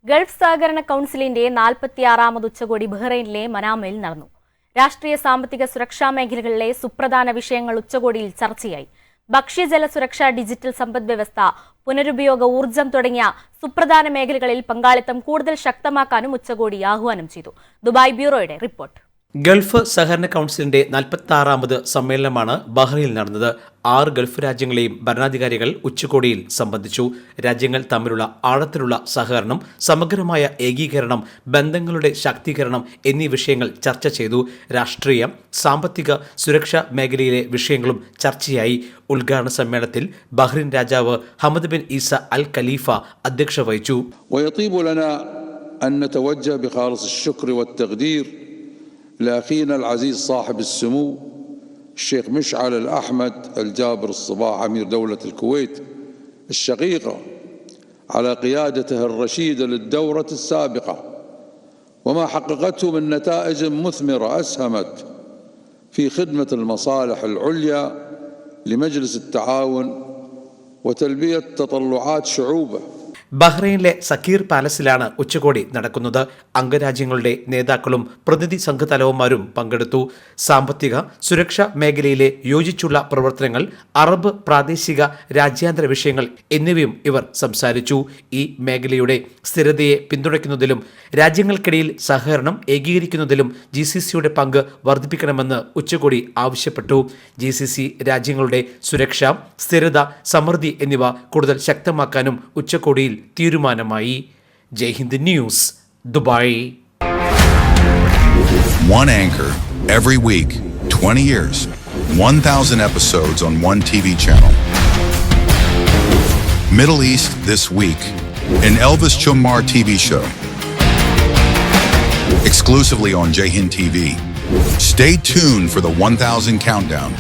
Gulf സഹകരണ കൗൺസിലിന്റെ 46ാമത് ഉച്ചകോടി ബഹ്റൈനിലെ മനാമയിൽ നടന്നു. രാഷ്ട്രീയ സാമ്പത്തിക സുരക്ഷാ മേഖലകളിലെ സുപ്രധാന വിഷയങ്ങൾ ഉച്ചകോടിയിൽ ചർച്ചയായി. ഭക്ഷ്യജല സുരക്ഷ, ഡിജിറ്റൽ സമ്പദ്വ്യവസ്ഥ, പുനരുപയോഗ ഊർജ്ജം തുടങ്ങിയ സുപ്രധാന മേഖലകളിൽ പങ്കാളിത്തം കൂടുതൽ ശക്തമാക്കാനും ഉച്ചകോടി ആഹ്വാനം ചെയ്തു. Dubai ബ്യൂറോയുടെ report. ഗൾഫ് സഹകരണ കൗൺസിലിന്റെ 46ാമത് സമ്മേളനമാണ് ബഹ്റൈനിൽ നടന്നത്. 6 ഗൾഫ് രാജ്യങ്ങളെയും ഭരണാധികാരികൾ ഉച്ചകോടിയിൽ സംബന്ധിച്ചു. രാജ്യങ്ങൾ തമ്മിലുള്ള ആഴത്തിലുള്ള സഹകരണം, സമഗ്രമായ ഏകീകരണം, ബന്ധങ്ങളുടെ ശാക്തീകരണം എന്നീ വിഷയങ്ങൾ ചർച്ച ചെയ്തു. രാഷ്ട്രീയ, സാമ്പത്തിക, സുരക്ഷാ മേഖലയിലെ വിഷയങ്ങളും ചർച്ചയായി. ഉദ്ഘാടന സമ്മേളനത്തിൽ ബഹ്റൈൻ രാജാവ് ഹമദ് ബിൻ ഈസ അൽ ഖലീഫ അധ്യക്ഷത വഹിച്ചു. لأخينا العزيز صاحب السمو الشيخ مشعل الأحمد الجابر الصباح أمير دولة الكويت الشقيقة على قيادته الرشيدة للدورة السابقة وما حققته من نتائج مثمرة أسهمت في خدمة المصالح العليا لمجلس التعاون وتلبية تطلعات شعوبه. ബഹ്റൈനിലെ സക്കീർ പാലസിലാണ് ഉച്ചകോടി നടക്കുന്നത്. അംഗരാജ്യങ്ങളുടെ നേതാക്കളും പ്രതിനിധി സംഘതലവന്മാരും പങ്കെടുത്തു. സാമ്പത്തിക സുരക്ഷാ മേഖലയിലെ യോജിച്ചുള്ള പ്രവർത്തനങ്ങൾ, അറബ് പ്രാദേശിക രാജ്യാന്തര വിഷയങ്ങൾ എന്നിവയും ഇവർ സംസാരിച്ചു. ഈ മേഖലയുടെ സ്ഥിരതയെ പിന്തുണയ്ക്കുന്നതിലും രാജ്യങ്ങൾക്കിടയിൽ സഹകരണം ഏകീകരിക്കുന്നതിലും GCCയുടെ പങ്ക് വർദ്ധിപ്പിക്കണമെന്ന് ഉച്ചകോടി ആവശ്യപ്പെട്ടു. GCC രാജ്യങ്ങളുടെ സുരക്ഷ, സ്ഥിരത, സമൃദ്ധി എന്നിവ കൂടുതൽ ശക്തമാക്കാനും ഉച്ചകോടിയിൽ തീരുമാനമായി. Jaihind News, Dubai. One anchor every week, 20 years, 1,000 episodes on one TV channel. Middle East this week, an Elvis Chummar TV show. Exclusively on Jayhind TV. Stay tuned for the 1,000 countdown.